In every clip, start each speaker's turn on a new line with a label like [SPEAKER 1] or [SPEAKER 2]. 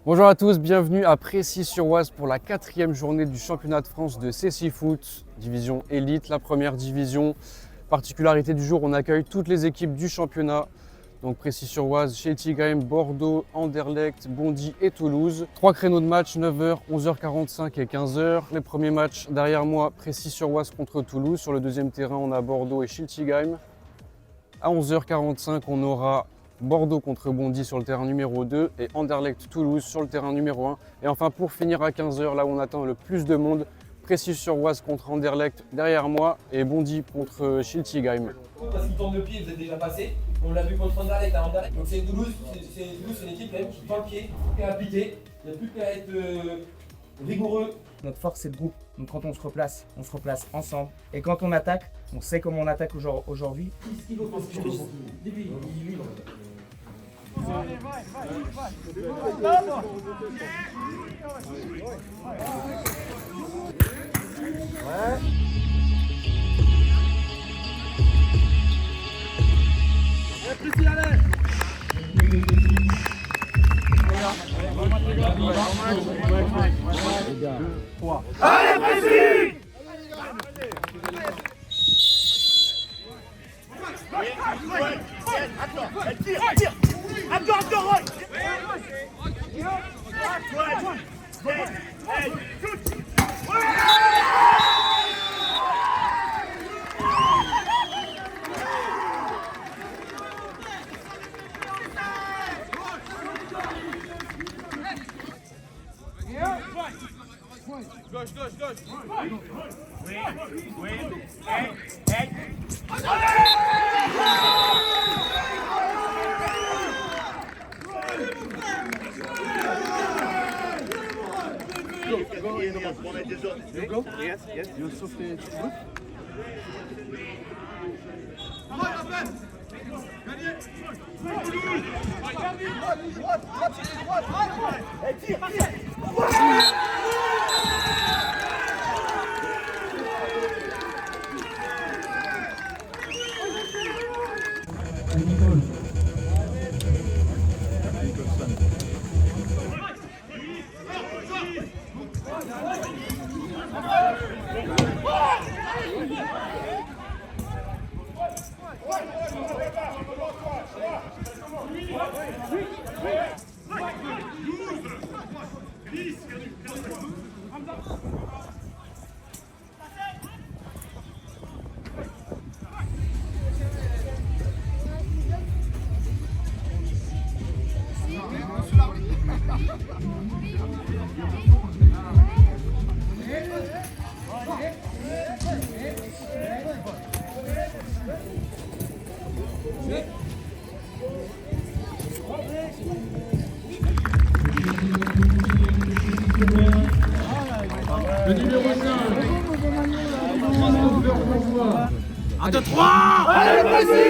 [SPEAKER 1] Bonjour à tous, bienvenue à Précy-sur-Oise pour la 4e journée du championnat de France de CC Foot, division élite, la première division. Particularité du jour, on accueille toutes les équipes du championnat. Donc Précy-sur-Oise, Schiltigheim, Bordeaux, Anderlecht, Bondy et Toulouse. 3 créneaux de match, 9h, 11h45 et 15h. Les premiers matchs derrière moi, Précy-sur-Oise contre Toulouse. Sur le deuxième terrain, on a Bordeaux et Schiltigheim. À 11h45, on aura Bordeaux contre Bondy sur le terrain numéro 2 et Anderlecht Toulouse sur le terrain numéro 1. Et enfin pour finir à 15h, là où on attend le plus de monde, Précy-sur-Oise contre Anderlecht derrière moi et Bondy contre Schiltigheim.
[SPEAKER 2] Parce qu'il tourne le pied, vous êtes déjà passé. On l'a vu contre Anderlecht à Anderlecht. Donc Toulouse, c'est une équipe quand même qui tend le pied, qui est appliquée. Il n'y a plus qu'à être rigoureux.
[SPEAKER 3] Notre force, c'est le groupe. Donc quand on se replace ensemble. Et quand on attaque, on sait comment on attaque aujourd'hui.
[SPEAKER 4] Allez, Précy!
[SPEAKER 5] Le numéro 5, à 2-3.
[SPEAKER 4] Allez, Précy!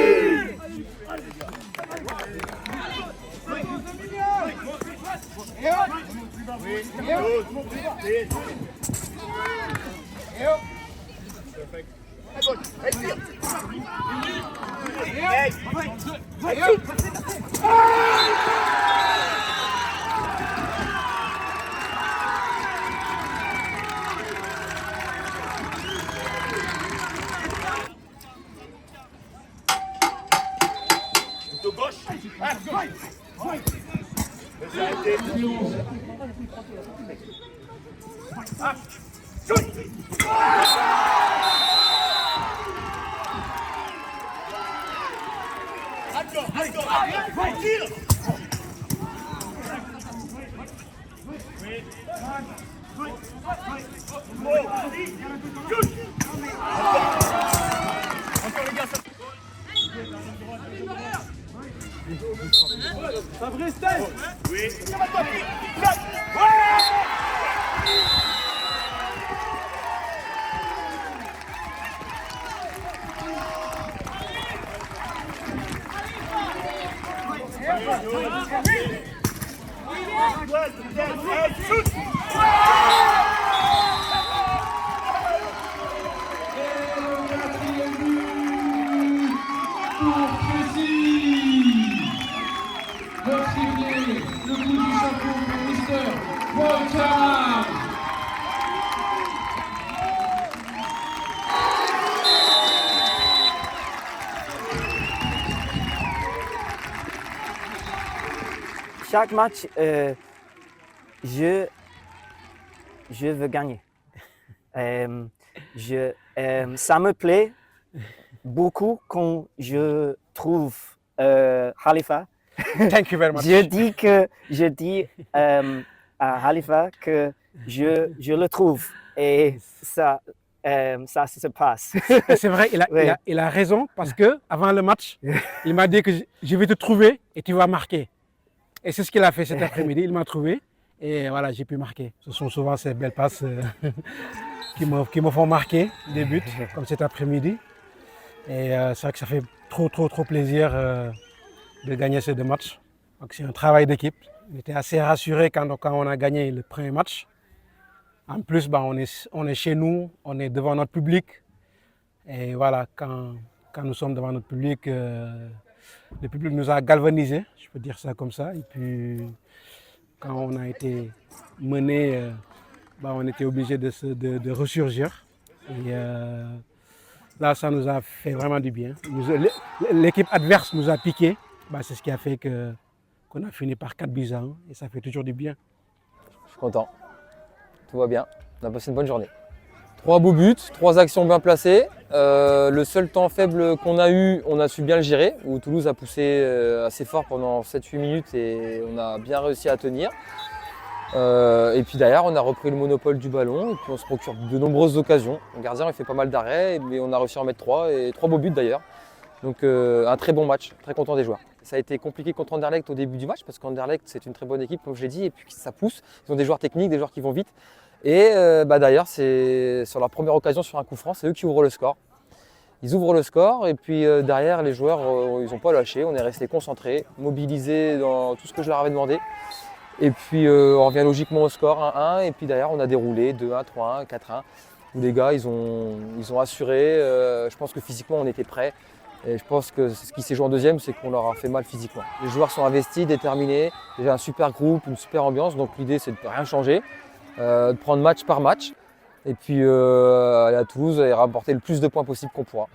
[SPEAKER 5] Le coup du chapeau pour Mr. Bocham.
[SPEAKER 6] Chaque match, je veux gagner. Ça me plaît beaucoup quand je trouve Khalifa.
[SPEAKER 7] Thank you very much.
[SPEAKER 6] Je dis à Khalifa que je le trouve et ça se passe.
[SPEAKER 7] C'est vrai, il a raison parce que avant le match, il m'a dit que je vais te trouver et tu vas marquer. Et c'est ce qu'il a fait cet après-midi. Il m'a trouvé et voilà, j'ai pu marquer. Ce sont souvent ces belles passes qui me font marquer des buts, comme cet après-midi. Et c'est vrai que ça fait trop plaisir de gagner ces 2 matchs. Donc c'est un travail d'équipe. On était assez rassurés quand on a gagné le premier match. En plus, on est chez nous, on est devant notre public. Et voilà, quand nous sommes devant notre public, le public nous a galvanisés, je peux dire ça comme ça. Et puis, quand on a été mené, on était obligé de ressurgir. Et là, ça nous a fait vraiment du bien. L'équipe adverse nous a piqué. C'est ce qui a fait qu'on a fini par 4-1 et ça fait toujours du bien.
[SPEAKER 8] Je suis content. Tout va bien. On a passé une bonne journée. 3 beaux buts, 3 actions bien placées. Le seul temps faible qu'on a eu, on a su bien le gérer, où Toulouse a poussé assez fort pendant 7-8 minutes et on a bien réussi à tenir. Et puis derrière, on a repris le monopole du ballon et puis on se procure de nombreuses occasions. Le gardien il fait pas mal d'arrêts, mais on a réussi à en mettre 3 et 3 beaux buts d'ailleurs. Donc un très bon match, très content des joueurs. Ça a été compliqué contre Anderlecht au début du match parce qu'Anderlecht c'est une très bonne équipe comme je l'ai dit et puis ça pousse. Ils ont des joueurs techniques, des joueurs qui vont vite. Et d'ailleurs c'est sur leur première occasion sur un coup franc, c'est eux qui ouvrent le score. Ils ouvrent le score et puis derrière les joueurs ils n'ont pas lâché, on est resté concentrés, mobilisés dans tout ce que je leur avais demandé. Et puis on revient logiquement au score 1-1 et puis derrière on a déroulé 2-1, 3-1, 4-1 où les gars ils ont assuré. Je pense que physiquement on était prêts. Et je pense que ce qui s'est joué en deuxième, c'est qu'on leur a fait mal physiquement. Les joueurs sont investis, déterminés, il y a un super groupe, une super ambiance, donc l'idée c'est de ne rien changer, de prendre match par match, et puis aller à Toulouse et rapporter le plus de points possible qu'on pourra.